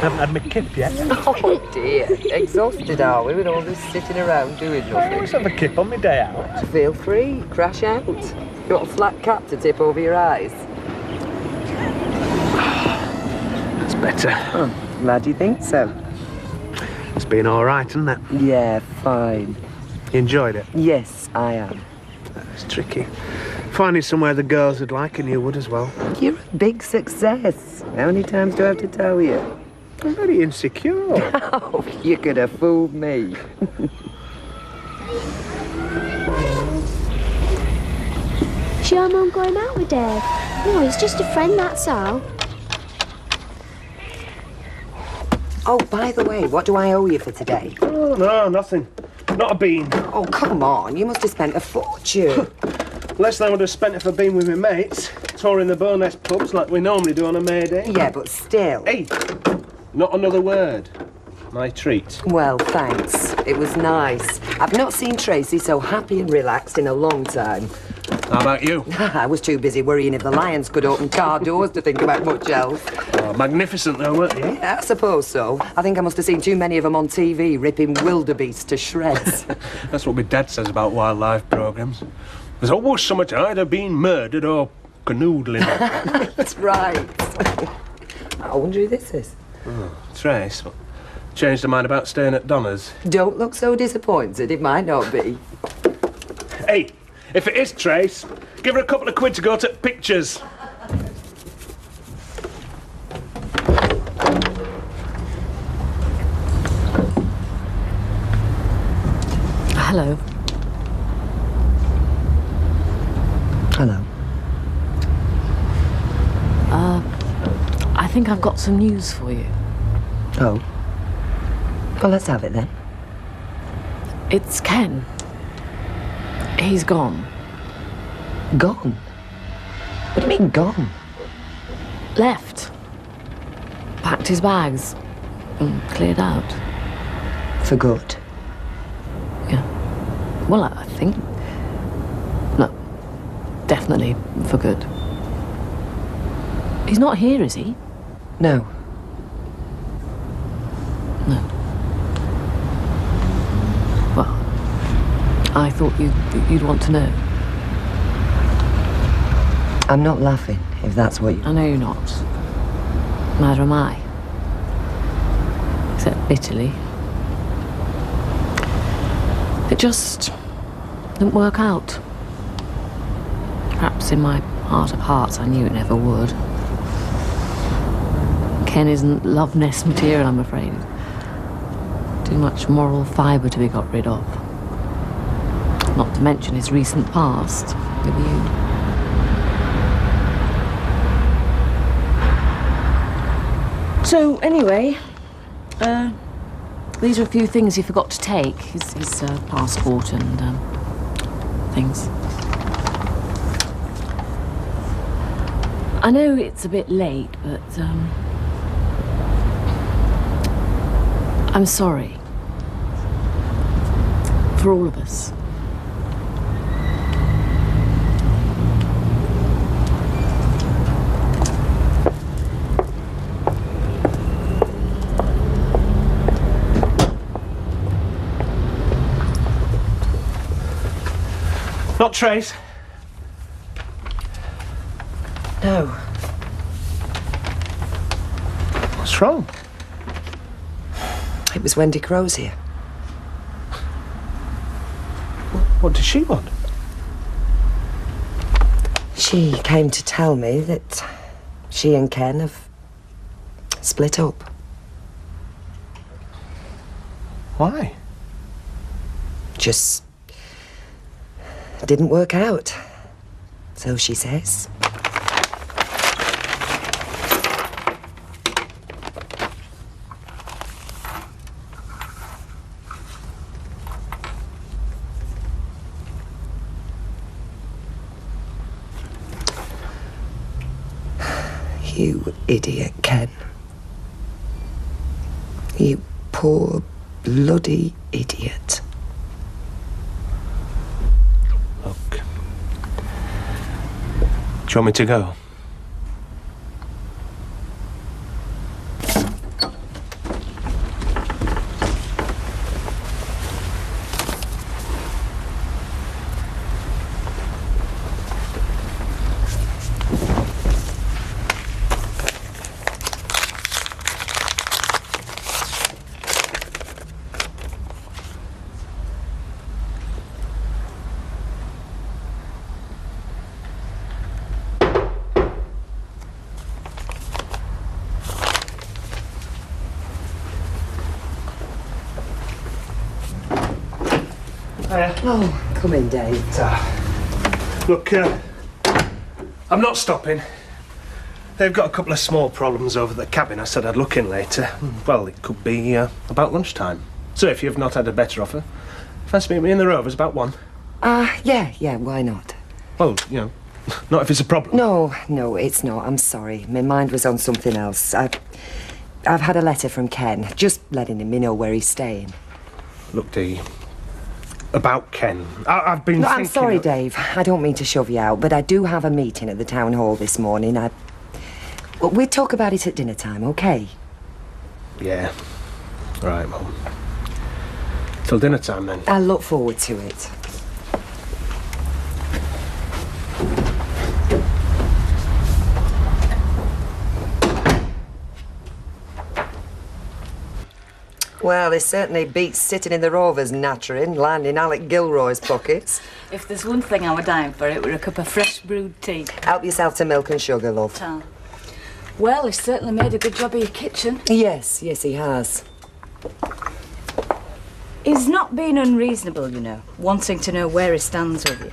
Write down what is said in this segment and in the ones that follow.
Haven't had my kip yet. Oh dear, exhausted are we with all this sitting around doing I nothing? always have a kip on my day out. Feel free, crash out. You got a flat cap to tip over your eyes? That's better. Oh, glad you think so. It's been all right, hasn't it? Yeah, fine. You enjoyed it? Yes, I am. It's tricky. Finding somewhere the girls would like and you would as well. You're a big success. How many times do I have to tell you? I'm very insecure. Oh, you could have fooled me. Is your mum going out with Dave? No, he's just a friend, that's all. Oh, by the way, what do I owe you for today? Oh, no, nothing. Not a bean. Oh, come on. You must have spent a fortune. Less than I would have spent if I'd been with my mates, touring the Bowness pubs like we normally do on a May Day. Yeah, but still. Hey, not another word. My treat. Well, thanks. It was nice. I've not seen Tracy so happy and relaxed in a long time. How about you? I was too busy worrying if the lions could open car doors to think about much else. Oh, magnificent though, weren't you? Yeah, I suppose so. I think I must have seen too many of them on TV ripping wildebeests to shreds. That's what my dad says about wildlife programmes. There's always so much either being murdered or canoodling. That's right. I wonder who this is. Oh, Trace. Changed her mind about staying at Donna's. Don't look so disappointed. It might not be. Hey, if it is Trace, give her a couple of quid to go take pictures. Hello. Hello. I think I've got some news for you. Oh. Well, let's have it then. It's Ken. He's gone. Gone? What do you mean, gone? Left. Packed his bags. And cleared out. For good? Yeah. Well, I think... No. Definitely for good. He's not here, is he? No. No. Well, I thought you'd want to know. I'm not laughing, if that's what you... I know you're not. Neither am I. Except bitterly. It just didn't work out. Perhaps in my heart of hearts I knew it never would. Ken isn't love nest material, I'm afraid. Too much moral fibre to be got rid of. Not to mention his recent past with you. So, anyway, these are a few things he forgot to take. His passport and, things. I know it's a bit late, but, I'm sorry. For all of us. Not Trace. No. What's wrong? It was Wendy Crozier. What does she want? She came to tell me that she and Ken have split up. Why? Just didn't work out. So she says. You idiot, Ken. You poor, bloody idiot. Look. Do you want me to go? Oh, come in, Dave. Look, I'm not stopping. They've got a couple of small problems over at the cabin. I said I'd look in later. Well, it could be about lunchtime. So if you've not had a better offer, fancy meeting me in the Rovers about 1. Yeah, why not? Well, you know, not if it's a problem. No, it's not. I'm sorry. My mind was on something else. I've had a letter from Ken, just letting me know where he's staying. Look, Dee, about Ken, I've been No, thinking... I'm sorry, Dave. I don't mean to shove you out, but I do have a meeting at the town hall this morning. Well, we'll talk about it at dinner time, OK? Yeah. Right, well... Till dinner time, then. I look forward to it. Well, it certainly beats sitting in the Rovers nattering, landing Alec Gilroy's pockets. If there's one thing I were dying for, it were a cup of fresh brewed tea. Help yourself to milk and sugar, love. Ta. Well, he's certainly made a good job of your kitchen. Yes, he has. He's not being unreasonable, you know, wanting to know where he stands with you.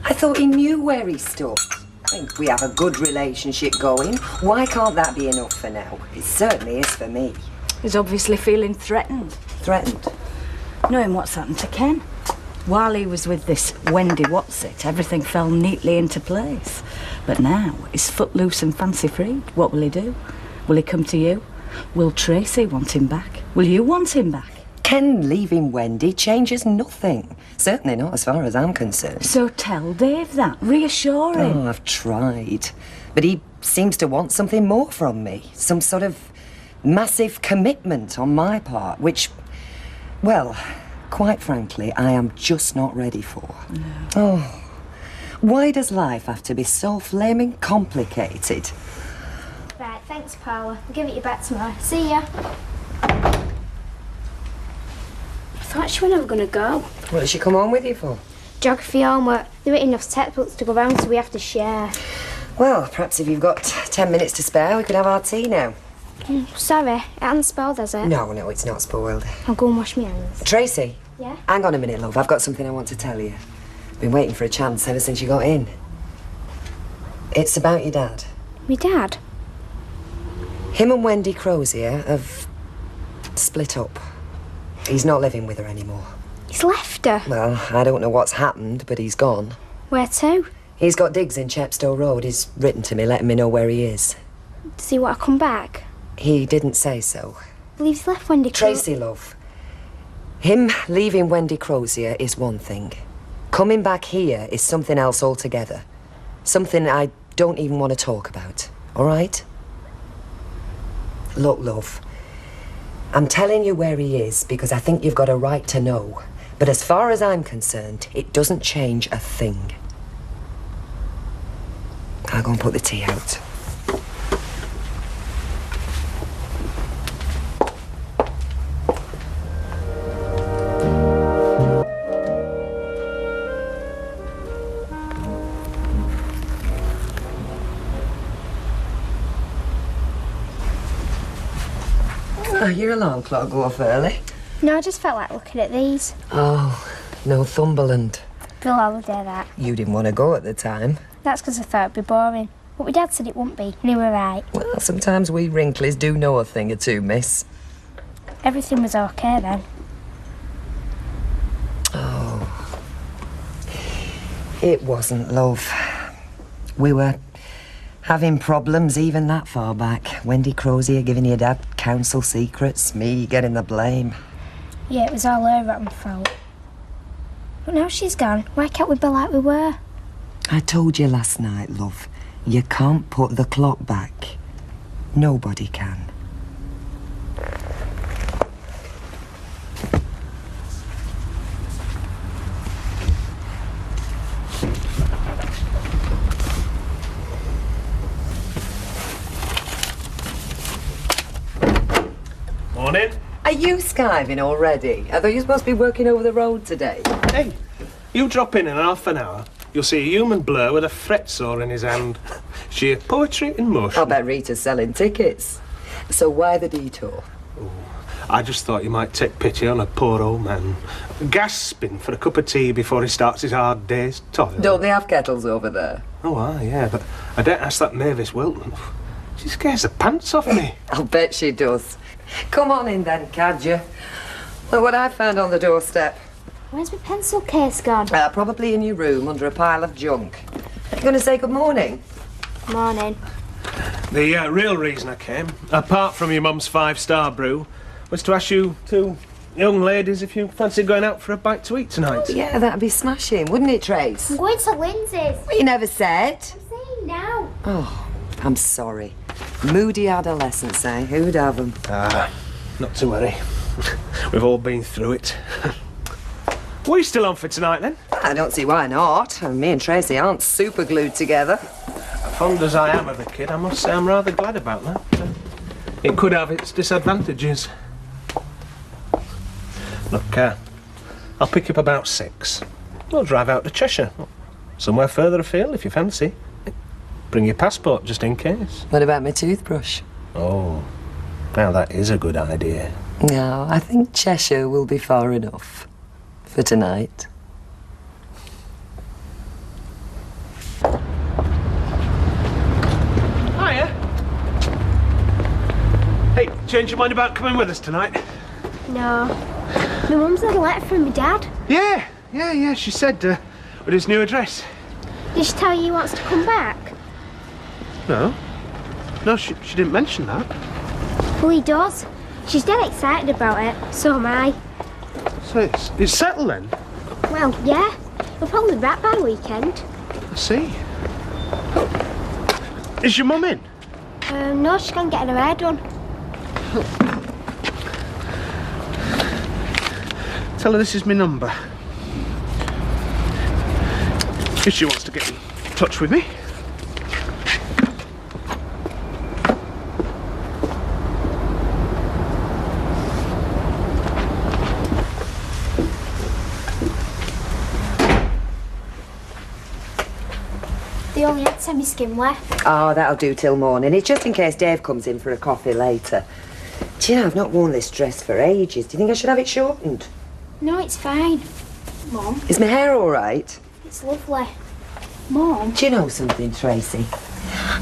I thought he knew where he stood. I think we have a good relationship going. Why can't that be enough for now? It certainly is for me. He's obviously feeling threatened. Threatened? Knowing what's happened to Ken. While he was with this Wendy What's-It, everything fell neatly into place. But now, he's footloose and fancy-free. What will he do? Will he come to you? Will Tracy want him back? Will you want him back? Ken leaving Wendy changes nothing. Certainly not as far as I'm concerned. So tell Dave that. Reassure him. Oh, I've tried. But he seems to want something more from me. Some sort of massive commitment on my part, which, well, quite frankly, I am just not ready for. No. Oh, why does life have to be so flaming complicated? Right, thanks, Paula. I'll give it you back tomorrow. See ya. I thought she were never going to go. What did she come home with you for? Geography homework. There ain't enough textbooks to go round, so we have to share. Well, perhaps if you've got 10 minutes to spare, we could have our tea now. Sorry, it hasn't spoiled, has it? No, it's not spoiled. I'll go and wash my hands. Tracy? Yeah? Hang on a minute, love. I've got something I want to tell you. Been waiting for a chance ever since you got in. It's about your dad. My dad? Him and Wendy Crozier have split up. He's not living with her anymore. He's left her. Well, I don't know what's happened, but he's gone. Where to? He's got digs in Chepstow Road. He's written to me, letting me know where he is. Does he want to come back? He didn't say so. Well, he's left Wendy Tracy, love. Him leaving Wendy Crozier is one thing. Coming back here is something else altogether. Something I don't even want to talk about. All right? Look, love. I'm telling you where he is because I think you've got a right to know. But as far as I'm concerned, it doesn't change a thing. I'll go and put the tea out. Oh, your alarm clock go off early. No, I just felt like looking at these. Oh, Northumberland. Real holiday, that. You didn't want to go at the time. That's because I thought it'd be boring. But my dad said it wouldn't be, and he were right. Well, sometimes we wrinklies do know a thing or two, miss. Everything was okay then. Oh. It wasn't, love. We were having problems even that far back. Wendy Crozier giving your dad council secrets, me getting the blame. Yeah, it was all her rotten fault. But now she's gone, why can't we be like we were? I told you last night, love. You can't put the clock back. Nobody can. Morning. Are you skiving already? I thought you were supposed to be working over the road today. Hey, you drop in half an hour, you'll see a human blur with a fret saw in his hand. Sheer poetry in motion. I'll bet Rita's selling tickets. So why the detour? I just thought you might take pity on a poor old man, gasping for a cup of tea before he starts his hard day's toil. Don't they have kettles over there? Oh, aye, yeah, but I don't ask that Mavis Wilton. She scares the pants off me. I'll bet she does. Come on in then, Cadger. Look what I found on the doorstep. Where's my pencil case gone? Probably in your room under a pile of junk. Are you going to say good morning? Morning. The real reason I came, apart from your mum's 5-star brew, was to ask you two young ladies if you fancy going out for a bite to eat tonight. Yeah, that'd be smashing, wouldn't it, Trace? I'm going to Lindsay's. Well, you never said. I'm saying now. Oh, I'm sorry. Moody adolescents, eh? Who'd have them? Not to worry. We've all been through it. What are you still on for tonight, then? I don't see why not. Me and Tracy aren't super glued together. Fond as I am of the kid, I must say I'm rather glad about that. It could have its disadvantages. Look, I'll pick you up about 6. We'll drive out to Cheshire. Somewhere further afield, if you fancy. Bring your passport, just in case. What about my toothbrush? Oh, now that is a good idea. No, I think Cheshire will be far enough for tonight. Hiya. Hey, change your mind about coming with us tonight? No. My mum's had a letter from my dad. Yeah, she said, with his new address. Did she tell you he wants to come back? No, she didn't mention that. Well, he does. She's dead excited about it. So am I. So it's settled then? Well, yeah. We'll probably be back by weekend. I see. Is your mum in? No, she's going to get her hair done. Tell her this is my number. If she wants to get in touch with me. They only had semi-skim left. Oh, that'll do till morning. It's just in case Dave comes in for a coffee later. Do you know, I've not worn this dress for ages. Do you think I should have it shortened? No, it's fine. Mum, Is my hair all right? it's lovely. Mum, Do you know something, Tracy?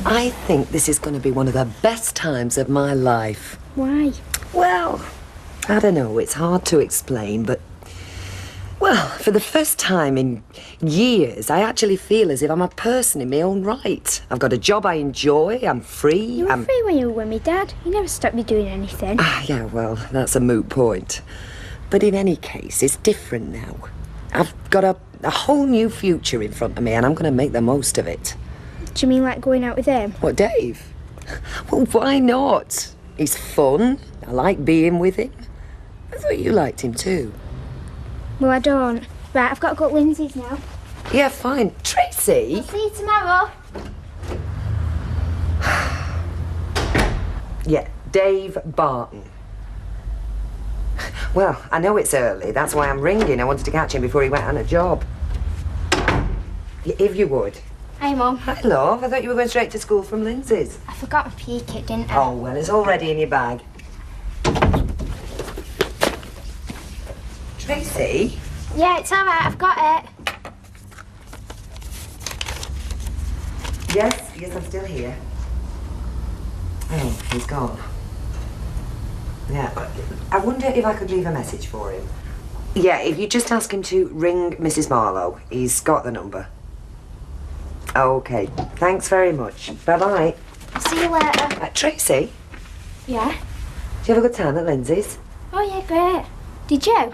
I think this is going to be one of the best times of my life. why? Well, I don't know. It's hard to explain, but... Well, for the first time in years, I actually feel as if I'm a person in my own right. I've got a job I enjoy, I'm free, You were free when you were with me, Dad. You never stopped me doing anything. Yeah, well, that's a moot point. But in any case, it's different now. I've got a whole new future in front of me, and I'm going to make the most of it. Do you mean like going out with him? What, Dave? Well, why not? He's fun. I like being with him. I thought you liked him too. Well, I don't. Right, I've got to go to Lindsay's now. Yeah, fine. Tracy? I'll see you tomorrow. Yeah, Dave Barton. Well, I know it's early. That's why I'm ringing. I wanted to catch him before he went on a job. If you would. Hi, Mum. Hi, love. I thought you were going straight to school from Lindsay's. I forgot my PE kit, didn't I? Oh, well, it's already in your bag. Tracy? Yeah, it's all right. I've got it. Yes, I'm still here. Oh, he's gone. Yeah, I wonder if I could leave a message for him. Yeah, if you just ask him to ring Mrs. Marlowe. He's got the number. Okay, thanks very much. Bye-bye. See you later. Tracy, Yeah? do you have a good time at Lindsay's? Oh, yeah, great. Did you?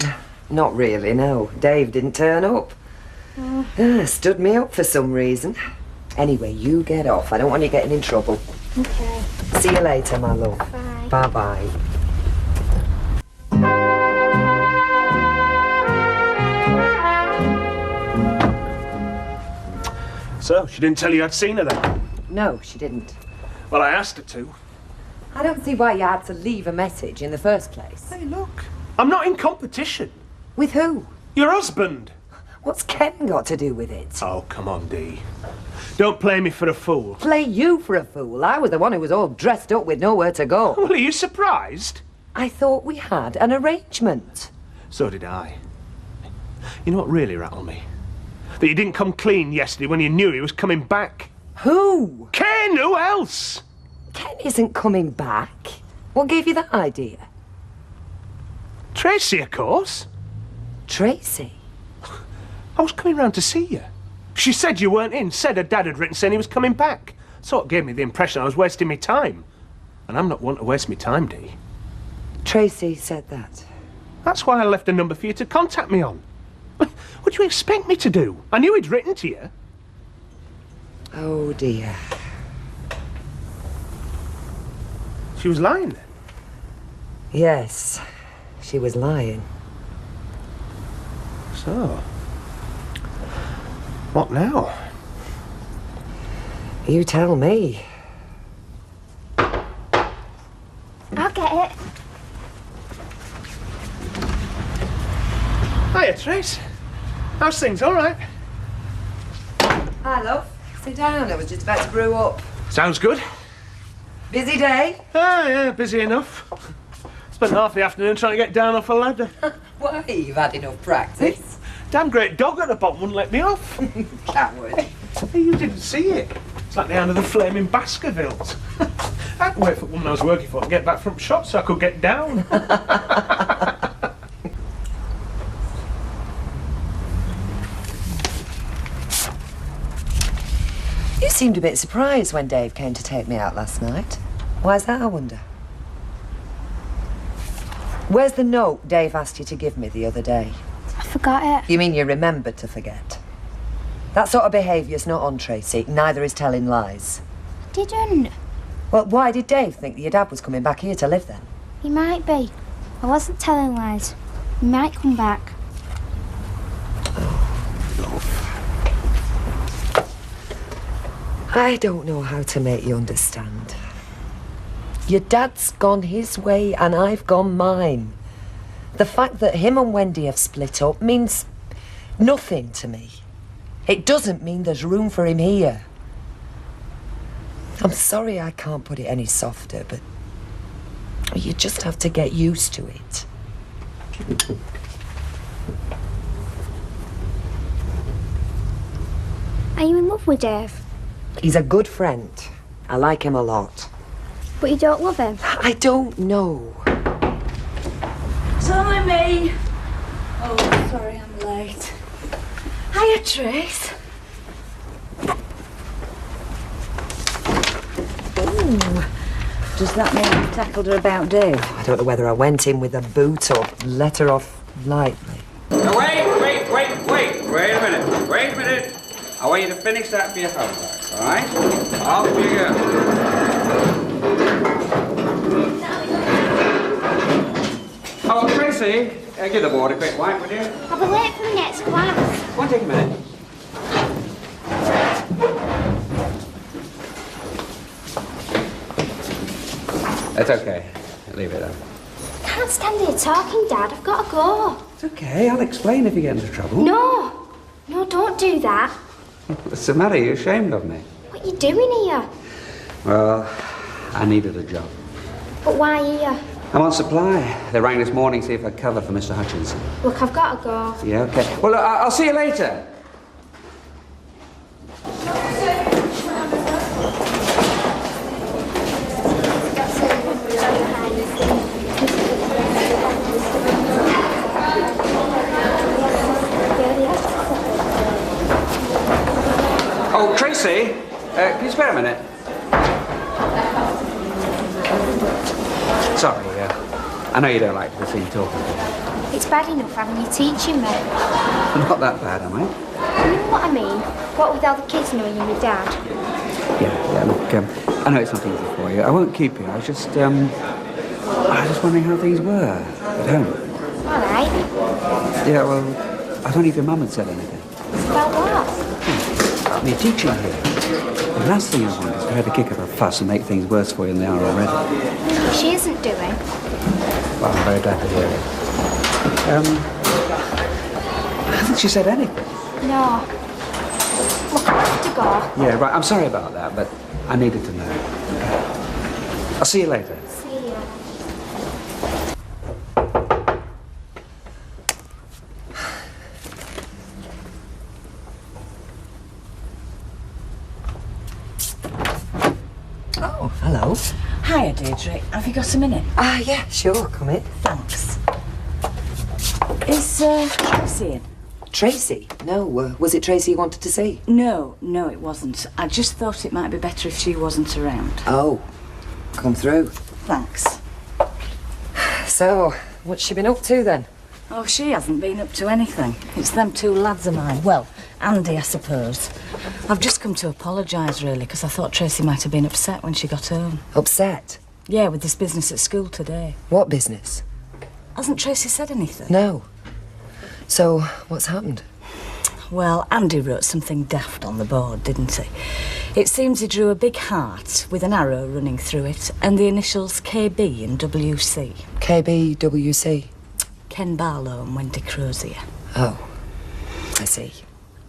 Not really, no. Dave didn't turn up. Stood me up for some reason. Anyway, you get off. I don't want you getting in trouble. Okay. See you later, my love. Bye. Bye-bye. So, she didn't tell you I'd seen her then? No, she didn't. Well, I asked her to. I don't see why you had to leave a message in the first place. Hey, look. I'm not in competition. With who? Your husband. What's Ken got to do with it? Oh, come on, Dee. Don't play me for a fool. Play you for a fool. I was the one who was all dressed up with nowhere to go. Well, are you surprised? I thought we had an arrangement. So did I. You know what really rattled me? That you didn't come clean yesterday when you knew he was coming back. Who? Ken, who else? Ken isn't coming back. What gave you that idea? Tracy, of course. Tracy? I was coming round to see you. She said you weren't in, said her dad had written saying he was coming back. So it gave me the impression I was wasting my time. And I'm not one to waste my time, Dee. Tracy said that. That's why I left a number for you to contact me on. What do you expect me to do? I knew he'd written to you. Oh, dear. She was lying then. Yes, she was lying. So, what now? You tell me. I'll get it. Hiya, Trace. How's things? All right? Hi, love. Sit down. I was just about to brew up. Sounds good. Busy day? Ah, yeah, busy enough. Spent half the afternoon trying to get down off a ladder. Why? You've had enough practice. Damn great dog at the bottom wouldn't let me off. Coward. Hey, you didn't see it. It's like the hand of the flaming Baskervilles. I had to wait for the woman I was working for to get back from shop so I could get down. You seemed a bit surprised when Dave came to take me out last night. Why's that, I wonder? Where's the note Dave asked you to give me the other day? I forgot it. You mean you remembered to forget? That sort of behaviour's not on Tracy. Neither is telling lies. Didn't. Well, why did Dave think that your dad was coming back here to live then? He might be. I wasn't telling lies. He might come back. I don't know how to make you understand. Your dad's gone his way and I've gone mine. The fact that him and Wendy have split up means nothing to me. It doesn't mean there's room for him here. I'm sorry I can't put it any softer, but you just have to get used to it. Are you in love with Dave? He's a good friend. I like him a lot. But you don't love him? I don't know. It's only me. Oh, sorry I'm late. Hiya, Trace. Ooh. Does that mean you tackled her about Dave? I don't know whether I went in with a boot or let her off lightly. Now wait a minute. I want you to finish that for your homework, all right? Off you go. Oh, Tracy, give the board a quick wipe, would you? I'll be late for the next class. Won't take a minute. That's okay. Leave it though. I can't stand here talking, Dad. I've got to go. It's okay. I'll explain if you get into trouble. No, don't do that. What's the matter? You're ashamed of me? What are you doing here? Well, I needed a job. But why here? I'm on supply. They rang this morning to see if I'd cover for Mr. Hutchinson. Look, I've got to go. Yeah, okay. Well, I'll see you later. Oh, Tracy, can you spare a minute? Sorry, I know you don't like to be seen talking. It's bad enough having you teaching me. Not that bad, am I? You know what I mean? What with all the kids knowing you're my dad? Yeah, look, I know it's not easy for you. I won't keep you. I was just wondering how things were at home. All right. Yeah, well, I don't know if your mum had said anything. About what? You're teaching here. The last thing I want is for her to kick up a fuss and make things worse for you than they are already. She isn't doing. Well, I'm very glad to hear it. Hasn't she said anything? No. Look, I have to go. Yeah, right. I'm sorry about that, but I needed to know. Okay. I'll see you later. See you. Hello. Hiya, Deirdre. Have you got a minute? Yeah, sure, come in. Thanks. Is Tracy in? Tracy? No, was it Tracy you wanted to see? No, it wasn't. I just thought it might be better if she wasn't around. Oh, come through. Thanks. So, what's she been up to then? Oh, she hasn't been up to anything. It's them two lads of mine. Well, Andy, I suppose. I've just come to apologise, really, because I thought Tracy might have been upset when she got home. Upset? Yeah, with this business at school today. What business? Hasn't Tracy said anything? No. So, what's happened? Well, Andy wrote something daft on the board, didn't he? It seems he drew a big heart with an arrow running through it and the initials KB and WC. KBWC? Ken Barlow and Wendy Crozier. Oh, I see.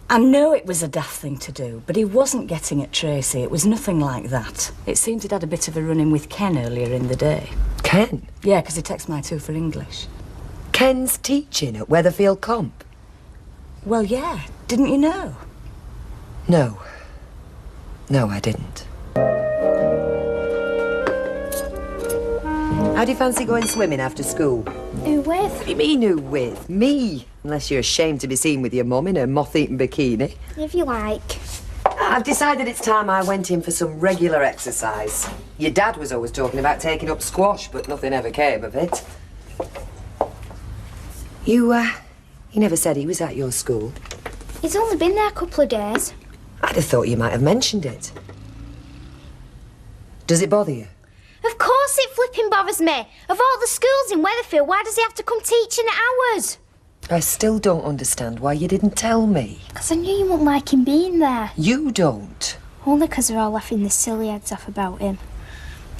I know it was a daft thing to do, but he wasn't getting at Tracy. It was nothing like that. It seems he'd had a bit of a run-in with Ken earlier in the day. Ken? Yeah, because he texted my two for English. Ken's teaching at Weatherfield Comp? Well, yeah. Didn't you know? No. No, I didn't. How do you fancy going swimming after school? Who with? What do you mean, who with? Me. Unless you're ashamed to be seen with your mum in her moth-eaten bikini. If you like. I've decided it's time I went in for some regular exercise. Your dad was always talking about taking up squash, but nothing ever came of it. He never said he was at your school. He's only been there a couple of days. I'd have thought you might have mentioned it. Does it bother you? Of course it flipping bothers me. Of all the schools in Weatherfield, why does he have to come teaching at ours? I still don't understand why you didn't tell me. Because I knew you wouldn't like him being there. You don't. Only because they're all laughing their silly heads off about him.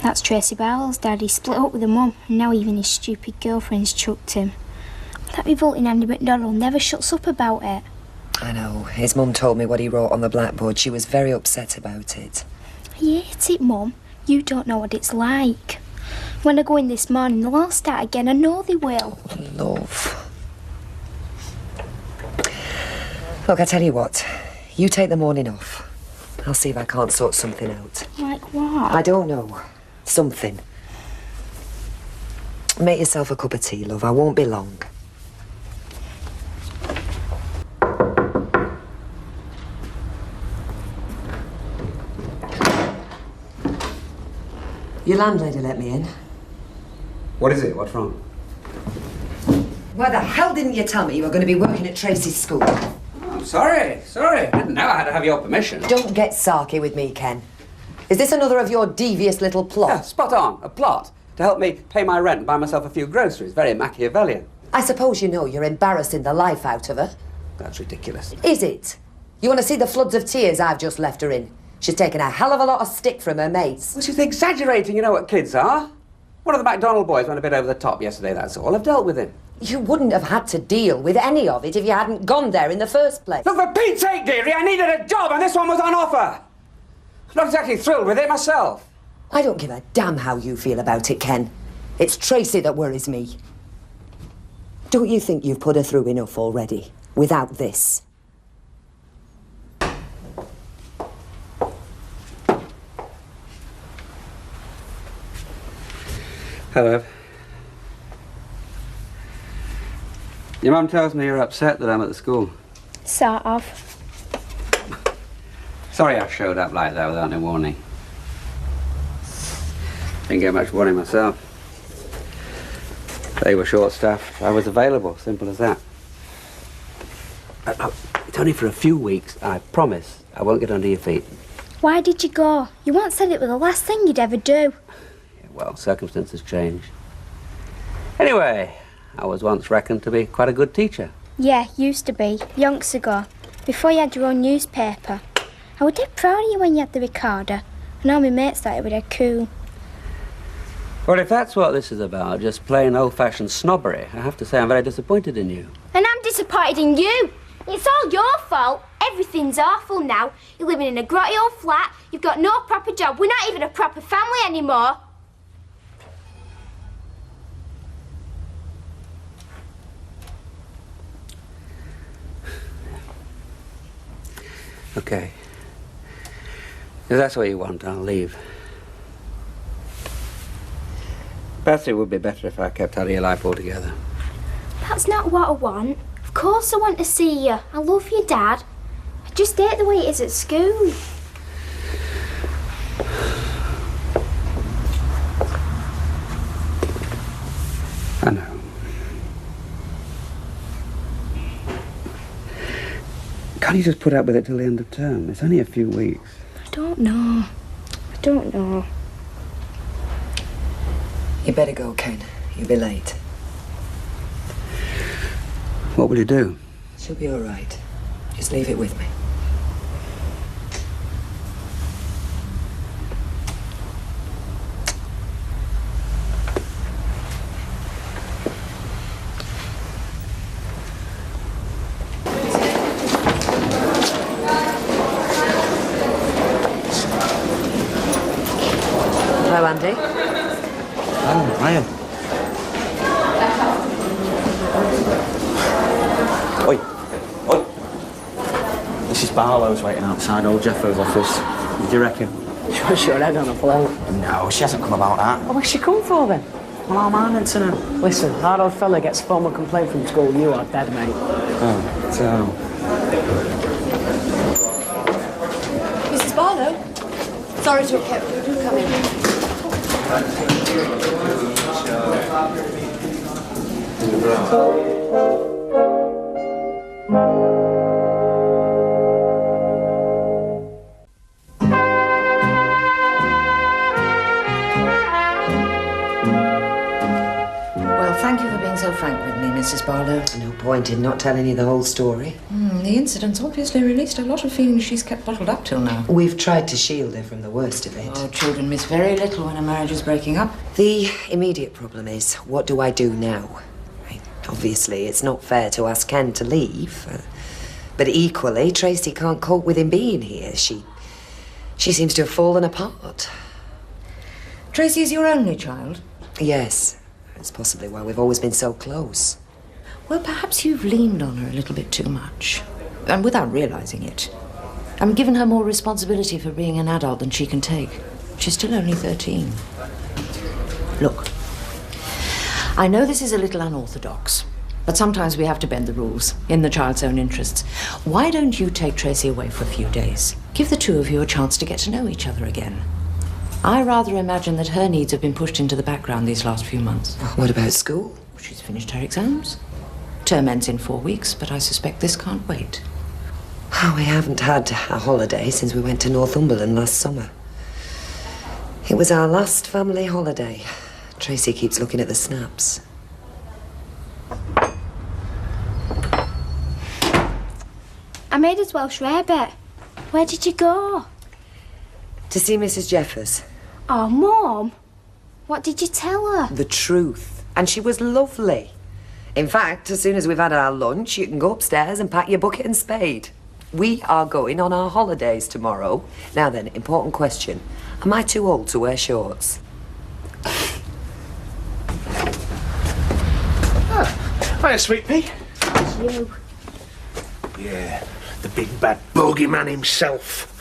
That's Tracy Barrow's dad. He split up with her mum, and now even his stupid girlfriend's chucked him. That revolting Andy McDonald never shuts up about it. I know. His mum told me what he wrote on the blackboard. She was very upset about it. I hate it, Mum. You don't know what it's like. When I go in this morning, they'll all start again. I know they will. Love. Look, I tell you what. You take the morning off. I'll see if I can't sort something out. Like what? I don't know. Something. Make yourself a cup of tea, love. I won't be long. Your landlady let me in. What is it? What's wrong? Why the hell didn't you tell me you were going to be working at Tracy's school? Oh, sorry. Didn't know I had to have your permission. Don't get sarky with me, Ken. Is this another of your devious little Yeah, plots? spot on. A plot to help me pay my rent and buy myself a few groceries. Very Machiavellian. I suppose you know you're embarrassing the life out of her. That's ridiculous. Is it? You want to see the floods of tears I've just left her in? She's taken a hell of a lot of stick from her mates. Well, she's exaggerating, you know what kids are. One of the McDonald boys went a bit over the top yesterday, that's all. I've dealt with him. You wouldn't have had to deal with any of it if you hadn't gone there in the first place. Look, for Pete's sake, Deirdre, I needed a job and this one was on offer. I'm not exactly thrilled with it myself. I don't give a damn how you feel about it, Ken. It's Tracy that worries me. Don't you think you've put her through enough already, without this? Hello. Your mum tells me you're upset that I'm at the school. Sort of. Sorry I showed up like that without any warning. Didn't get much warning myself. They were short-staffed. I was available. Simple as that. It's only for a few weeks. I promise I won't get under your feet. Why did you go? You once said it was the last thing you'd ever do. Yeah, well, circumstances change. Anyway, I was once reckoned to be quite a good teacher. Yeah, used to be. Yonks ago. Before you had your own newspaper. I was dead proud of you when you had the recorder. And all my mates thought it was dead cool. Well, if that's what this is about, just plain old-fashioned snobbery, I have to say I'm very disappointed in you. And I'm disappointed in you. It's all your fault. Everything's awful now. You're living in a grotty old flat. You've got no proper job. We're not even a proper family anymore. Okay. If that's what you want, I'll leave. Perhaps it would be better if I kept out of your life altogether. That's not what I want. Of course I want to see you. I love you, Dad. I just hate the way it is at school. I know. Can't you just put up with it till the end of term? It's only a few weeks. I don't know. I don't know. You better go, Ken. You'll be late. What will you do? She'll be all right. Just leave it with me. Hello, Andy. Oh, Ryan. Oi. Oi. Mrs. Barlow's waiting outside old Jeffo's office. What do you reckon? What's your head on a blow? No, she hasn't come about that. Well, what's she come for then? Well, I'm answering her. Listen, that old fella gets formal complaint from school. You are dead, mate. Oh, so... Mrs. Barlow? Sorry to have kept you. Do come in. Well, thank you for being so frank with me, Mrs. Barlow. No point in not telling you the whole story. The incident's obviously released a lot of feelings she's kept bottled up till now. We've tried to shield her from the worst of it. Oh, children miss very little when a marriage is breaking up. The immediate problem is, what do I do now? Obviously, it's not fair to ask Ken to leave. But equally, Tracy can't cope with him being here. She seems to have fallen apart. Tracy is your only child? Yes. It's possibly why we've always been so close. Well, perhaps you've leaned on her a little bit too much. And without realising it. I'm giving her more responsibility for being an adult than she can take. She's still only 13. Look, I know this is a little unorthodox, but sometimes we have to bend the rules in the child's own interests. Why don't you take Tracy away for a few days? Give the two of you a chance to get to know each other again. I rather imagine that her needs have been pushed into the background these last few months. What about school? She's finished her exams. Term ends in 4 weeks, but I suspect this can't wait. Oh, we haven't had a holiday since we went to Northumberland last summer. It was our last family holiday. Tracy keeps looking at the snaps. I made us Welsh rarebit. Where did you go? To see Mrs. Jeffers. Oh, Mum. What did you tell her? The truth. And she was lovely. In fact, as soon as we've had our lunch, you can go upstairs and pack your bucket and spade. We are going on our holidays tomorrow. Now then, important question. Am I too old to wear shorts? Hiya, Sweet Pea. It's you. Yeah, the big bad bogeyman himself.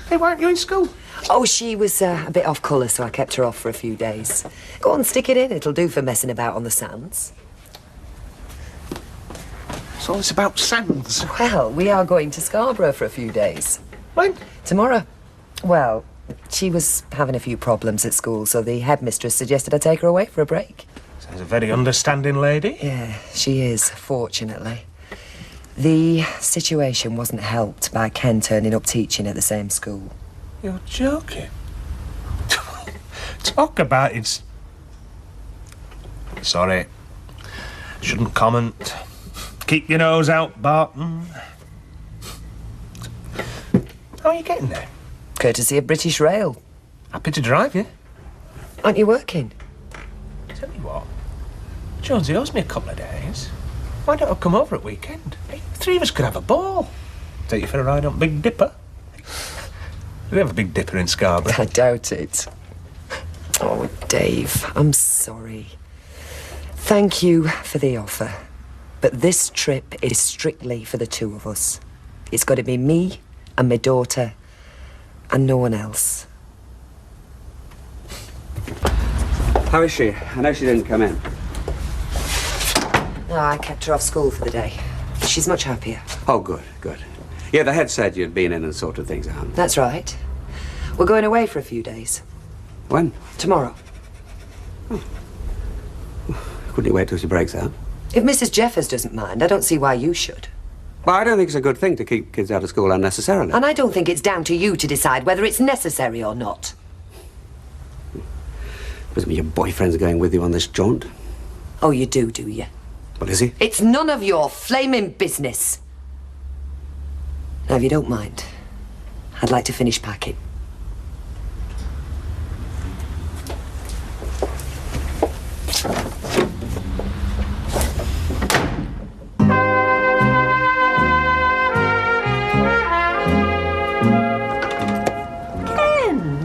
Hey, why aren't you in school? Oh, she was a bit off colour, so I kept her off for a few days. Go on, stick it in. It'll do for messing about on the sands. It's all this about sands. Well, we are going to Scarborough for a few days. When? Tomorrow. Well, she was having a few problems at school, so the headmistress suggested I take her away for a break. Sounds a very understanding lady. Yeah, she is, fortunately. The situation wasn't helped by Ken turning up teaching at the same school. You're joking. Talk about it. Sorry. Shouldn't comment. Keep your nose out, Barton. How are you getting there? Courtesy of British Rail. Happy to drive you. Aren't you working? Tell you what, Jonesy owes me a couple of days. Why don't I come over at weekend? Hey, the three of us could have a ball. Take you for a ride on Big Dipper. We have a Big Dipper in Scarborough. I doubt it. Oh, Dave, I'm sorry. Thank you for the offer. But this trip is strictly for the two of us. It's got to be me and my daughter and no one else. How is she? I know she didn't come in. No, I kept her off school for the day. She's much happier. Oh, good, good. Yeah, the head said you'd been in and sorted things out. That's right. We're going away for a few days. When? Tomorrow. Couldn't you wait till she breaks out? If Mrs. Jeffers doesn't mind, I don't see why you should. Well, I don't think it's a good thing to keep kids out of school unnecessarily. And I don't think it's down to you to decide whether it's necessary or not. Presumably your boyfriend's going with you on this jaunt? Oh, you do you? Well, is he? It's none of your flaming business. Now, if you don't mind, I'd like to finish packing.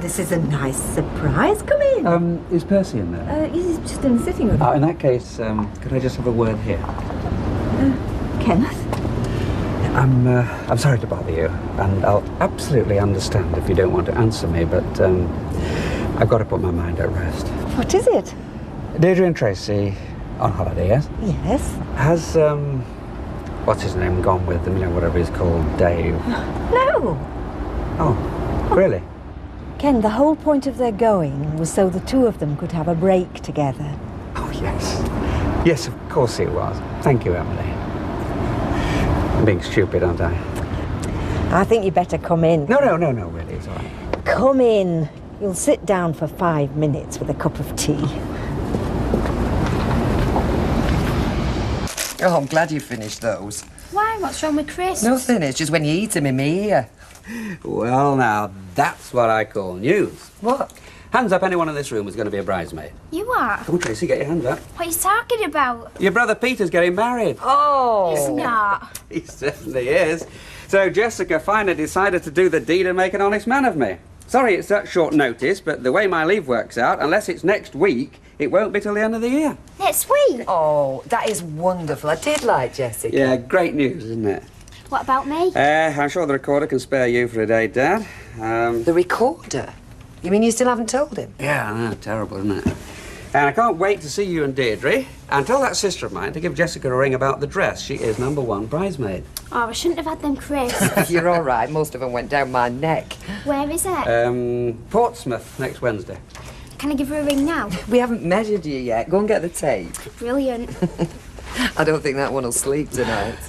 This is a nice surprise. Come in. Is Percy in there? He's just in the sitting room. In that case, could I just have a word here? Kenneth? I'm sorry to bother you, and I'll absolutely understand if you don't want to answer me, but I've got to put my mind at rest. What is it? Deirdre and Tracy on holiday, yes? Yes. Has, what's his name gone with them, you know, whatever he's called, Dave? No. Oh, really? Ken, the whole point of their going was so the two of them could have a break together. Oh, yes. Yes, of course it was. Thank you, Emily. I'm being stupid, aren't I? I think you better come in. No, really, it's all right. Come in. You'll sit down for 5 minutes with a cup of tea. Oh, I'm glad you finished those. Why? What's wrong with Chris? Nothing, it's just when you eat them in my ear. Well, now, that's what I call news. What? Hands up, anyone in this room is going to be a bridesmaid. You are? Come on, Tracy, get your hands up. What are you talking about? Your brother Peter's getting married. Oh! He's not. He certainly is. So Jessica finally decided to do the deed and make an honest man of me. Sorry it's such short notice, but the way my leave works out, unless it's next week, it won't be till the end of the year. Next week? Oh, that is wonderful. I did like Jessica. Yeah, great news, isn't it? What about me? I'm sure the recorder can spare you for a day, Dad. The recorder? You mean you still haven't told him? Yeah, I know, terrible, isn't it? And I can't wait to see you and Deirdre. And tell that sister of mine to give Jessica a ring about the dress. She is #1 bridesmaid. Oh, I shouldn't have had them, Chris. You're all right. Most of them went down my neck. Where is it? Portsmouth, next Wednesday. Can I give her a ring now? We haven't measured you yet. Go and get the tape. Brilliant. I don't think that one will sleep tonight.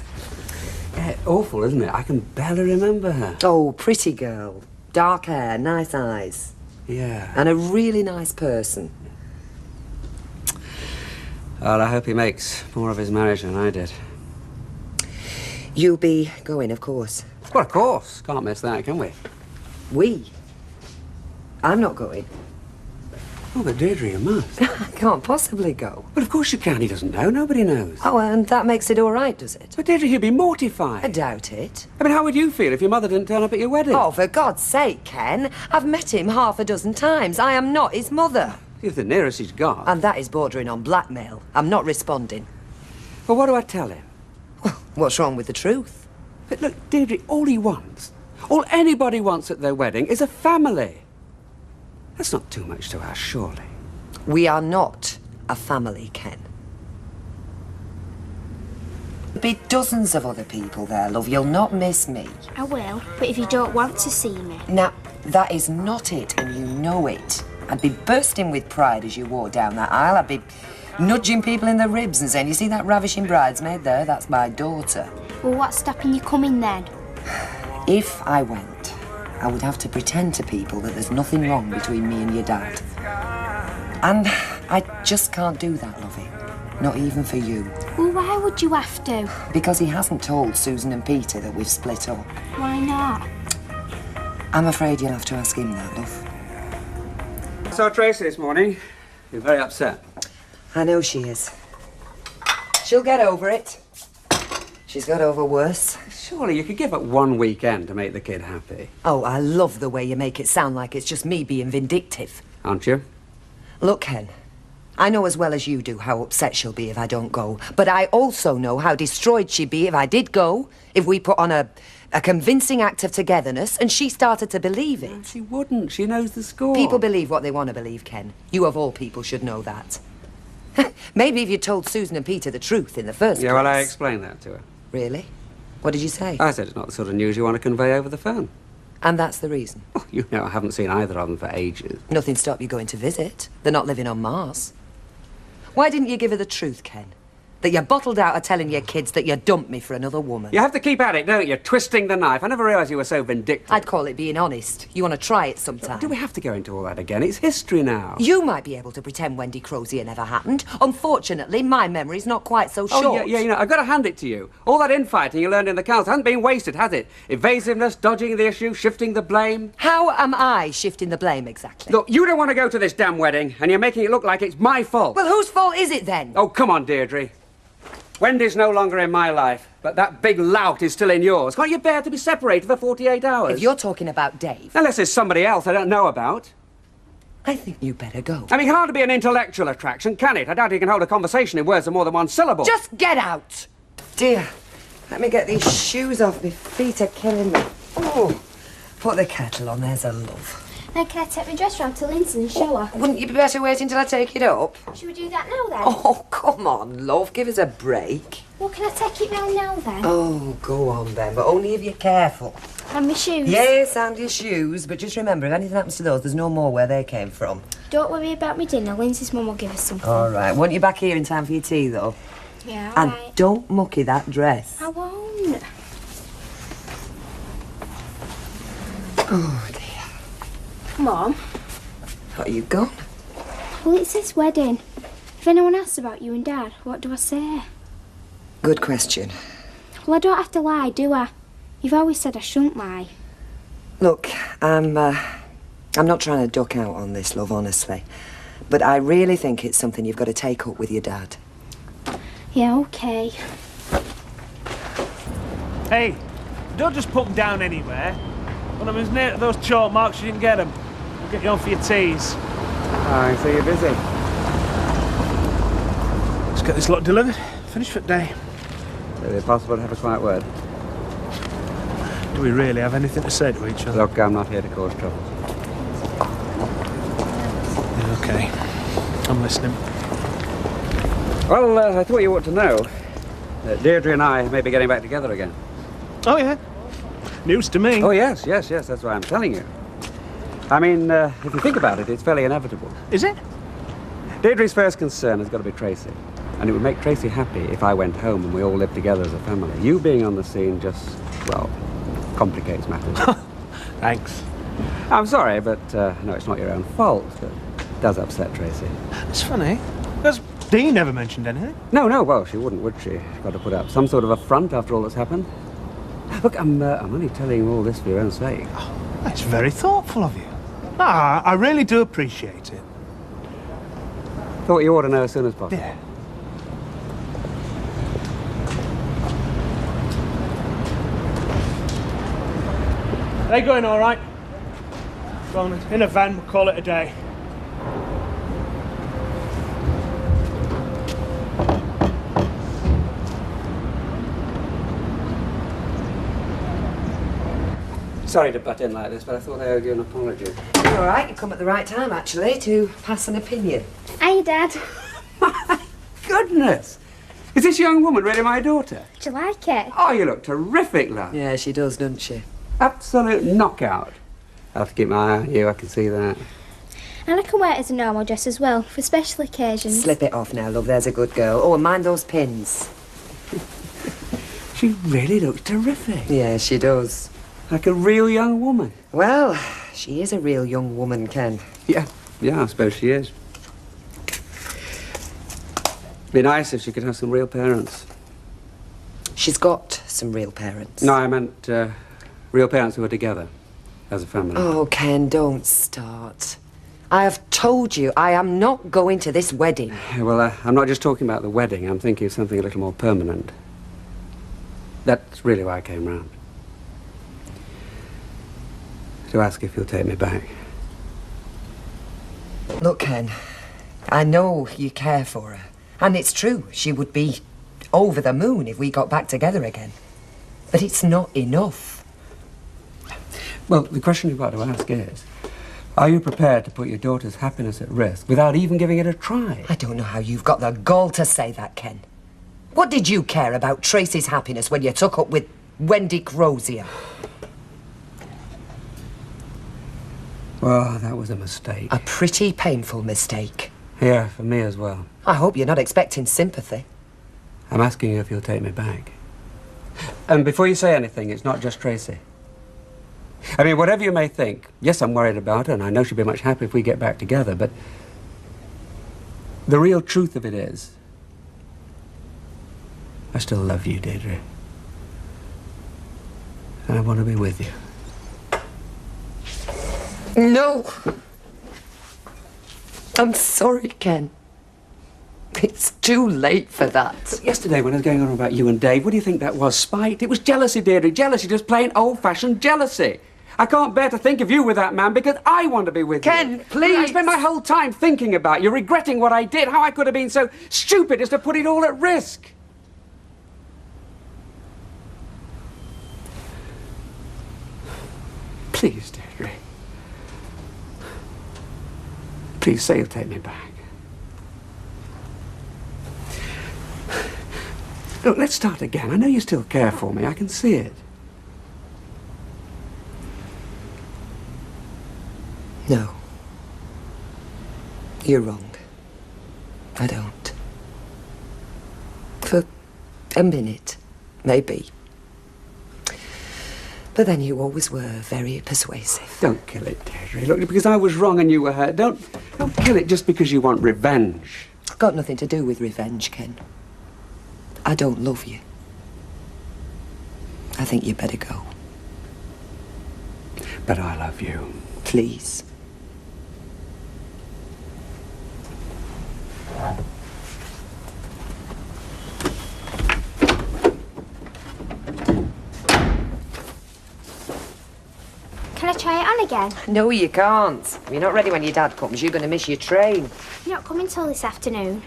Yeah, awful, isn't it? I can barely remember her. Oh, pretty girl. Dark hair, nice eyes. Yeah. And a really nice person. Well, I hope he makes more of his marriage than I did. You'll be going, of course. Well, of course. Can't miss that, can we? We? I'm not going. Oh, but Deirdre, you must. I can't possibly go. Well, of course you can. He doesn't know. Nobody knows. Oh, and that makes it all right, does it? But Deirdre, he'd be mortified. I doubt it. I mean, how would you feel if your mother didn't turn up at your wedding? Oh, for God's sake, Ken. I've met him half a dozen times. I am not his mother. He's the nearest he's got. And that is bordering on blackmail. I'm not responding. Well, what do I tell him? What's wrong with the truth? But look, Deirdre, all he wants, all anybody wants at their wedding is a family. That's not too much to ask, surely. We are not a family, Ken. There'll be dozens of other people there, love. You'll not miss me. I will, but if you don't want to see me. Now, that is not it, and you know it. I'd be bursting with pride as you walk down that aisle. I'd be nudging people in the ribs and saying, you see that ravishing bridesmaid there? That's my daughter. Well, what's stopping you coming then? If I went, I would have to pretend to people that there's nothing wrong between me and your dad. And I just can't do that, lovey. Not even for you. Well, why would you have to? Because he hasn't told Susan and Peter that we've split up. Why not? I'm afraid you'll have to ask him that, love. I saw Tracy this morning. You're very upset. I know she is. She'll get over it. She's got over worse. Surely you could give up one weekend to make the kid happy. Oh, I love the way you make it sound like it's just me being vindictive. Aren't you? Look, Ken, I know as well as you do how upset she'll be if I don't go. But I also know how destroyed she'd be if I did go, if we put on a convincing act of togetherness and she started to believe it. No, she wouldn't. She knows the score. People believe what they want to believe, Ken. You of all people should know that. Maybe if you told Susan and Peter the truth in the first place. Yeah, well, I explained that to her. Really? What did you say? I said it's not the sort of news you want to convey over the phone. And that's the reason? Oh, you know, I haven't seen either of them for ages. Nothing stopped you going to visit. They're not living on Mars. Why didn't you give her the truth, Ken? That you bottled out of telling your kids that you dumped me for another woman. You have to keep at it, don't you? Twisting the knife. I never realised you were so vindictive. I'd call it being honest. You want to try it sometime? Do we have to go into all that again? It's history now. You might be able to pretend Wendy Crozier never happened. Unfortunately, my memory's not quite so short. Oh, yeah, you know, I've got to hand it to you. All that infighting you learned in the council hasn't been wasted, has it? Evasiveness, dodging the issue, shifting the blame. How am I shifting the blame exactly? Look, you don't want to go to this damn wedding, and you're making it look like it's my fault. Well, whose fault is it then? Oh, come on, Deirdre. Wendy's no longer in my life, but that big lout is still in yours. Can't you bear to be separated for 48 hours? If you're talking about Dave... Unless there's somebody else I don't know about. I think you better go. I mean, it can hardly be an intellectual attraction, can it? I doubt he can hold a conversation in words of more than one syllable. Just get out! Dear, let me get these shoes off. My feet are killing me. Oh, put the kettle on, there's a love. Then can I take my dress round to Linton and show her? Wouldn't you be better waiting till I take it up? Should we do that now then? Oh, come on, love, give us a break. Well, can I take it round now then? Oh, go on then, but only if you're careful. And my shoes? Yes, and your shoes, but just remember, if anything happens to those, there's no more where they came from. Don't worry about my dinner. Lindsay's mum will give us something. All right, want you back here in time for your tea, though? Yeah, And all right. don't mucky that dress. I won't. Oh, dear. Mum? Are you gone? Well, it's this wedding. If anyone asks about you and Dad, what do I say? Good question. Well, I don't have to lie, do I? You've always said I shouldn't lie. Look, I'm not trying to duck out on this, love, honestly. But I really think it's something you've got to take up with your dad. Yeah, okay. Hey, don't just put them down anywhere. When I was near those chalk marks, you didn't get them. I'll get you on for your teas. I see you're busy. Let's get this lot delivered. Finish for the day. Is it possible to have a quiet word? Do we really have anything to say to each other? Look, I'm not here to cause trouble. Yeah, okay. I'm listening. Well, I thought you ought to know that Deirdre and I may be getting back together again. Oh, yeah? News to me. Oh, yes, that's why I'm telling you. I mean, if you think about it, it's fairly inevitable. Is it? Deirdre's first concern has got to be Tracy. And it would make Tracy happy if I went home and we all lived together as a family. You being on the scene just, well, complicates matters. Thanks. I'm sorry, but no, it's not your own fault. But it does upset Tracy. It's funny, because Dee never mentioned anything. No, well, she wouldn't, would she? She's got to put up some sort of a front after all that's happened. Look, I'm only telling you all this for your own sake. Oh, that's very thoughtful of you. Ah, I really do appreciate it. Thought you ought to know as soon as possible. Yeah. They going all right? Go on, in a van, we'll call it a day. Sorry to butt in like this, but I thought I owed you an apology. You're all right, you come at the right time, actually, to pass an opinion. Hey, Dad. My goodness! Is this young woman really my daughter? Do you like it? Oh, you look terrific, love. Yeah, she does, doesn't she? Absolute knockout. I'll have to keep my eye on you, I can see that. And I can wear it as a normal dress as well, for special occasions. Slip it off now, love, there's a good girl. Oh, and mind those pins. She really looks terrific. Yeah, she does. Like a real young woman. Well, she is a real young woman, Ken. Yeah, I suppose she is. Be nice if she could have some real parents. She's got some real parents. No, I meant real parents who are together as a family. Oh, Ken, don't start. I have told you I am not going to this wedding. Yeah, well, I'm not just talking about the wedding. I'm thinking of something a little more permanent. That's really why I came round. To ask if you'll take me back. Look, Ken, I know you care for her. And it's true, she would be over the moon if we got back together again. But it's not enough. Well, the question you've got to ask is, are you prepared to put your daughter's happiness at risk without even giving it a try? I don't know how you've got the gall to say that, Ken. What did you care about Tracy's happiness when you took up with Wendy Crozier? Well, that was a mistake. A pretty painful mistake. Yeah, for me as well. I hope you're not expecting sympathy. I'm asking you if you'll take me back. And before you say anything, it's not just Tracy. I mean, whatever you may think, yes, I'm worried about her, and I know she'll be much happier if we get back together, but the real truth of it is, I still love you, Deirdre. And I want to be with you. No. I'm sorry, Ken. It's too late for that. But yesterday, when I was going on about you and Dave, what do you think that was? Spite? It was jealousy, Deirdre. Jealousy, just plain old-fashioned jealousy. I can't bear to think of you with that man because I want to be with you. Ken, please. I spent my whole time thinking about you, regretting what I did, how I could have been so stupid as to put it all at risk. Please, Deirdre. Please say you'll take me back. Look, let's start again. I know you still care for me. I can see it. No. You're wrong. I don't. For a minute, maybe. But then you always were very persuasive. Don't kill it, Deirdre. Look, because I was wrong and you were hurt. Don't kill it just because you want revenge. It's got nothing to do with revenge, Ken. I don't love you. I think you better go. But I love you. Please. Can I try it on again? No, you can't. If you're not ready when your dad comes, you're going to miss your train. You're not coming till this afternoon.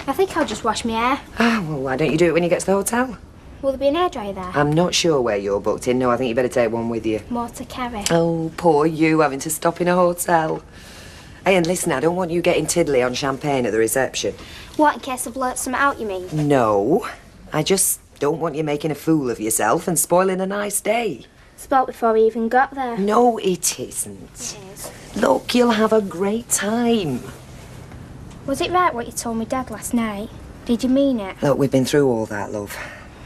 I think I'll just wash my hair. Ah, well, why don't you do it when you get to the hotel? Will there be an hairdryer there? I'm not sure where you're booked in. No, I think you better take one with you. More to carry. Oh, poor you, having to stop in a hotel. Hey, and listen, I don't want you getting tiddly on champagne at the reception. What, in case I've blurt something out, you mean? No. I just don't want you making a fool of yourself and spoiling a nice day. Spoke before we even got there. No, it isn't. It is. Look, you'll have a great time. Was it right what you told me Dad last night? Did you mean it? Look, we've been through all that, love.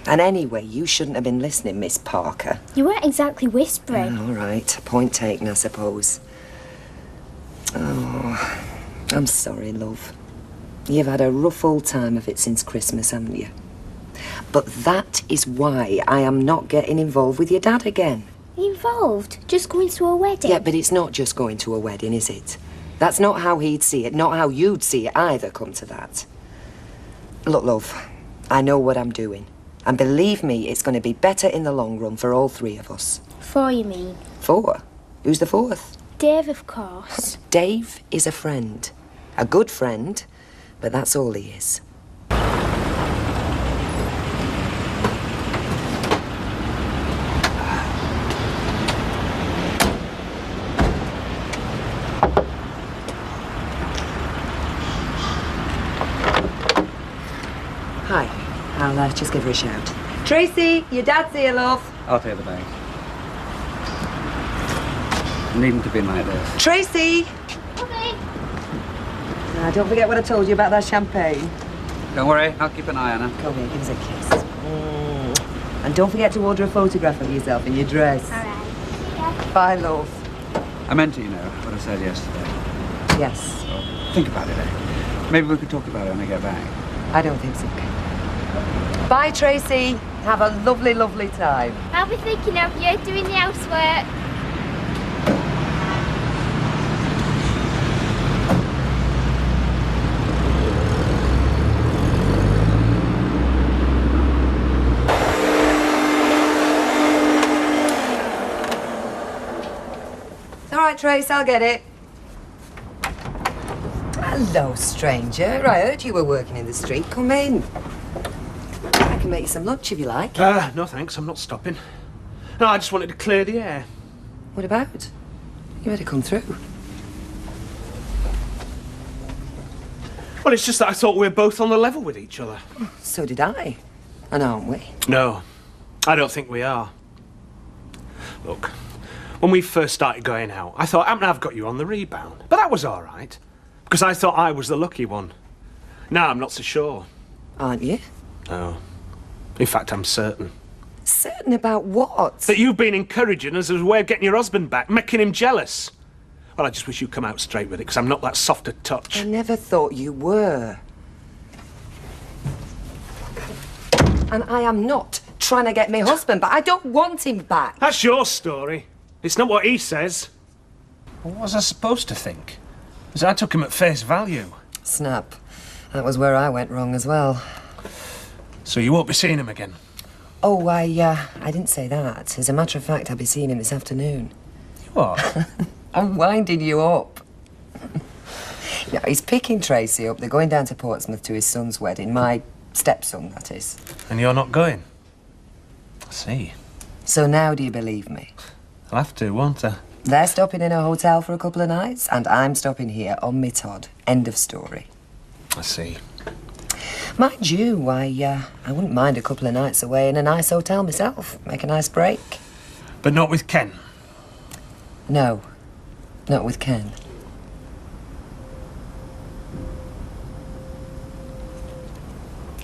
And anyway, you shouldn't have been listening, Miss Parker. You weren't exactly whispering. All right, point taken, I suppose. Oh, I'm sorry, love. You've had a rough old time of it since Christmas, haven't you? But that is why I am not getting involved with your dad again. Involved? Just going to a wedding? Yeah, but it's not just going to a wedding, is it? That's not how he'd see it, not how you'd see it either, come to that. Look, love, I know what I'm doing. And believe me, it's going to be better in the long run for all three of us. 4, you mean? 4? Who's the 4th? Dave, of course. Dave is a friend. A good friend, but that's all he is. Hi. I'll just give her a shout. Tracy, your dad's here, love. I'll take the bag. Needn't to be like this. Tracy! Okay. Now, don't forget what I told you about that champagne. Don't worry, I'll keep an eye on her. Come here, give us a kiss. And don't forget to order a photograph of yourself in your dress. All right. See ya. Bye, love. I meant to, you know, what I said yesterday. Yes. So, think about it, eh? Maybe we could talk about it when I get back. I don't think so. Bye, Tracy. Have a lovely, lovely time. I'll be thinking of you doing the housework. All right, Trace, I'll get it. Hello, stranger. I heard you were working in the street. Come in. I can make you some lunch if you like. No thanks, I'm not stopping. No, I just wanted to clear the air. What about? You better come through. Well, it's just that I thought we were both on the level with each other. So did I. And aren't we? No, I don't think we are. Look, when we first started going out, I thought, I've got you on the rebound. But that was all right, because I thought I was the lucky one. Now I'm not so sure. Aren't you? No. In fact, I'm certain. Certain about what? That you've been encouraging us as a way of getting your husband back, making him jealous. Well, I just wish you'd come out straight with it, because I'm not that soft a touch. I never thought you were. And I am not trying to get my husband back. I don't want him back. That's your story. It's not what he says. What was I supposed to think? Because I took him at face value. Snap. That was where I went wrong as well. So you won't be seeing him again? Oh, I didn't say that. As a matter of fact, I'll be seeing him this afternoon. What? I'm winding you up. Yeah, he's picking Tracy up. They're going down to Portsmouth to his son's wedding. My stepson, that is. And you're not going? I see. So now do you believe me? I'll have to, won't I? They're stopping in a hotel for a couple of nights, and I'm stopping here on my Todd. End of story. I see. Mind you, I wouldn't mind a couple of nights away in a nice hotel myself. Make a nice break. But not with Ken? No, not with Ken.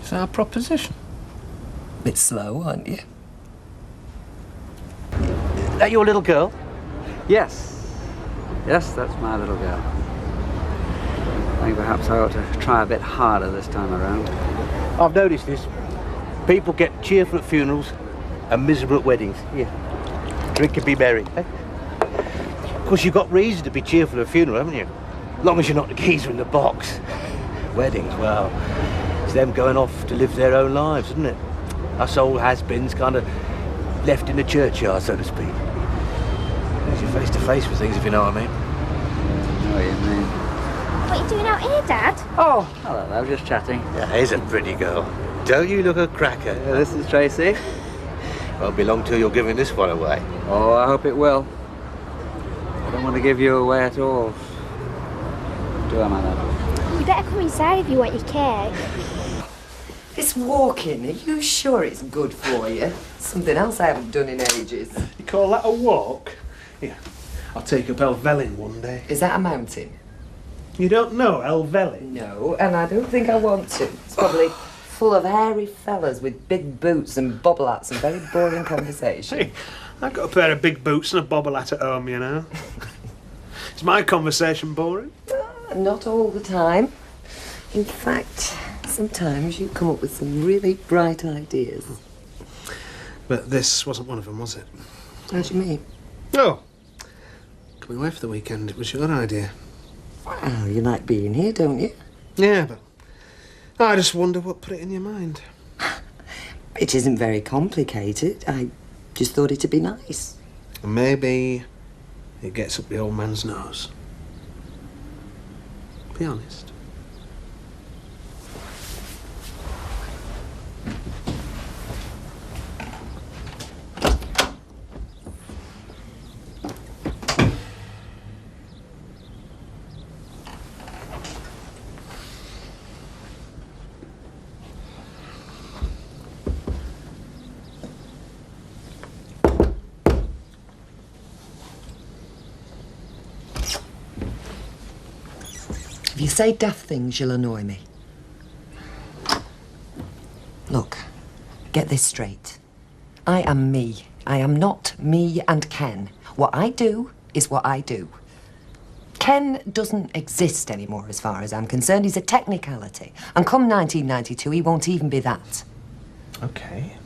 Is that a proposition? Bit slow, aren't you? Is that your little girl? Yes. Yes, that's my little girl. I think perhaps I ought to try a bit harder this time around. I've noticed this. People get cheerful at funerals and miserable at weddings. Yeah. Drink and be merry. Eh? Of course, you've got reason to be cheerful at a funeral, haven't you? As long as you're not the geezer in the box. Weddings, well, it's them going off to live their own lives, isn't it? Us old has-beens kind of left in the churchyard, so to speak. You're face to face with things, if you know what I mean. I know what you mean. What are you doing out here, Dad? Oh, hello, I was just chatting. Yeah, here's a pretty girl. Don't you look a cracker? This is Tracy. Won't be long till you're giving this one away. Oh, I hope it will. I don't want to give you away at all. Do I, my love? You better come inside if you want your cake. This walking, are you sure it's good for you? Something else I haven't done in ages. You call that a walk? Yeah, I'll take up Helvellyn one day. Is that a mountain? You don't know Helvellyn? No, and I don't think I want to. It's probably full of hairy fellas with big boots and bobble hats and very boring conversation. Hey, I've got a pair of big boots and a bobble hat at home, you know. Is my conversation boring? Not all the time. In fact, sometimes you come up with some really bright ideas. But this wasn't one of them, was it? How do you mean? Oh, coming away for the weekend, it was your idea. Well, you like being here, don't you? Yeah, but I just wonder what put it in your mind. It isn't very complicated. I just thought it'd be nice. And maybe it gets up the old man's nose. Be honest. If you say daft things, you'll annoy me. Look, get this straight. I am me. I am not me and Ken. What I do is what I do. Ken doesn't exist anymore as far as I'm concerned. He's a technicality. And come 1992, he won't even be that. Okay.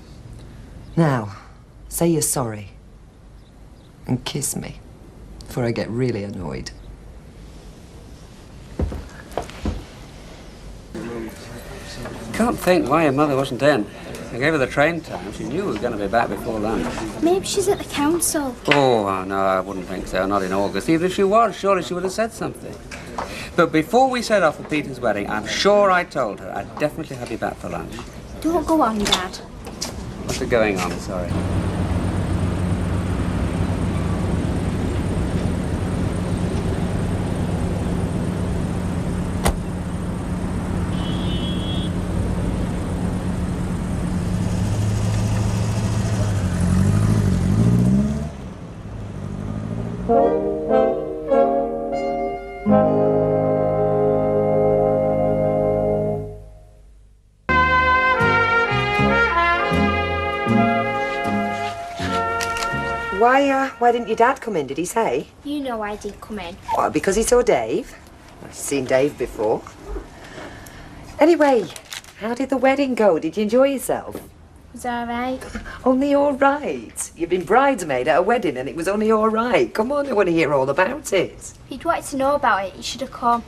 Now, say you're sorry. And kiss me. Before I get really annoyed. Can't think why your mother wasn't in. I gave her the train time. She knew we were going to be back before lunch. Maybe she's at the council. Oh, no, I wouldn't think so. Not in August. Even if she was, surely she would have said something. But before we set off for Peter's wedding, I'm sure I told her I'd definitely have you back for lunch. Don't go on, Dad. What's going on? Sorry. Why didn't your dad come in, did he say? You know I did come in. Well, because he saw Dave. I've seen Dave before. Anyway, how did the wedding go? Did you enjoy yourself? Was all right? Only all right. You've been bridesmaid at a wedding and it was only all right. Come on, I want to hear all about it. If you'd wanted to know about it, you should have come.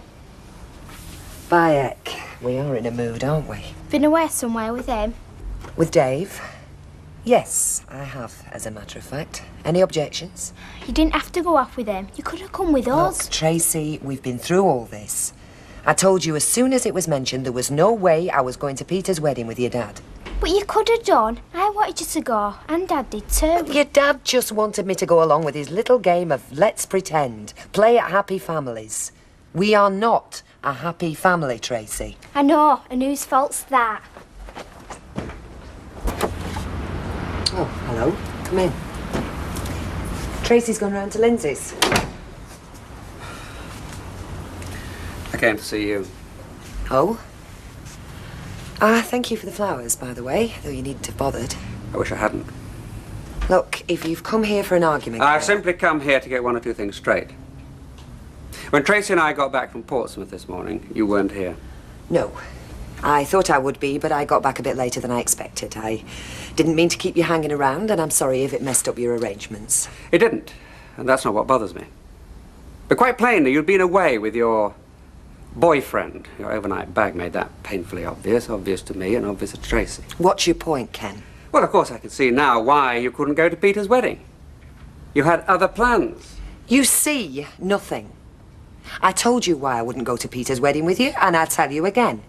Bayek, we are in a mood, aren't we? Been away somewhere with him? With Dave? Yes, I have, as a matter of fact. Any objections? You didn't have to go off with him. You could have come with us. Look, Tracy, we've been through all this. I told you as soon as it was mentioned there was no way I was going to Peter's wedding with your dad. But you could have done. I wanted you to go, and Dad did too. Your dad just wanted me to go along with his little game of let's pretend, play at happy families. We are not a happy family, Tracy. I know, and whose fault's that? Oh, hello. Come in. Tracy's gone round to Lindsay's. I came to see you. Oh? Thank you for the flowers, by the way, though you needn't have bothered. I wish I hadn't. Look, if you've come here for an argument... I've simply come here to get one or two things straight. When Tracy and I got back from Portsmouth this morning, you weren't here. No. I thought I would be, but I got back a bit later than I expected. I didn't mean to keep you hanging around, and I'm sorry if it messed up your arrangements. It didn't, and that's not what bothers me. But quite plainly, you'd been away with your boyfriend. Your overnight bag made that painfully obvious to me and obvious to Tracy. What's your point, Ken? Well, of course I can see now why you couldn't go to Peter's wedding. You had other plans. You see nothing. I told you why I wouldn't go to Peter's wedding with you, and I'll tell you again.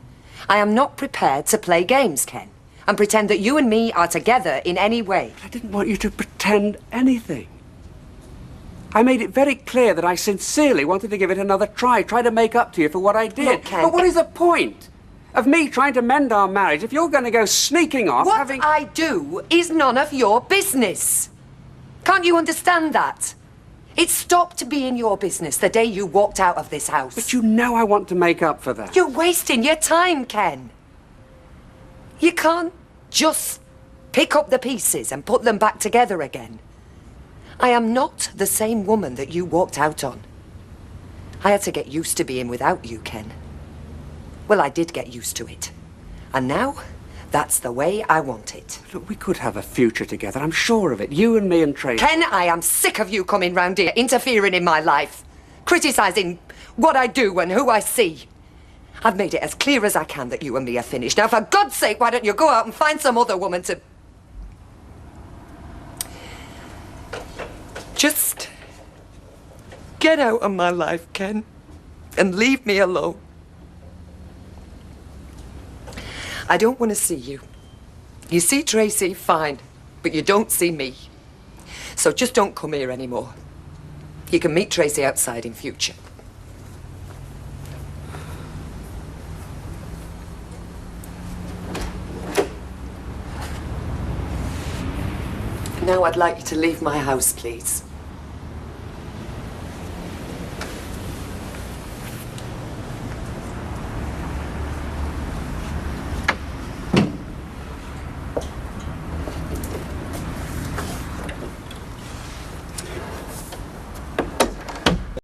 I am not prepared to play games, Ken, and pretend that you and me are together in any way. I didn't want you to pretend anything. I made it very clear that I sincerely wanted to give it another try to make up to you for what I did. Look, Ken, but what is the point of me trying to mend our marriage if you're going to go sneaking off What I do is none of your business. Can't you understand that? It stopped being your business the day you walked out of this house. But you know I want to make up for that. You're wasting your time, Ken. You can't just pick up the pieces and put them back together again. I am not the same woman that you walked out on. I had to get used to being without you, Ken. Well, I did get used to it. And now, that's the way I want it. Look, we could have a future together, I'm sure of it. You and me and Tracy. Ken, I am sick of you coming round here, interfering in my life, criticising what I do and who I see. I've made it as clear as I can that you and me are finished. Now, for God's sake, why don't you go out and find some other woman to... Just get out of my life, Ken, and leave me alone. I don't want to see you. You see Tracy, fine, but you don't see me. So just don't come here anymore. You can meet Tracy outside in future. Now I'd like you to leave my house, please.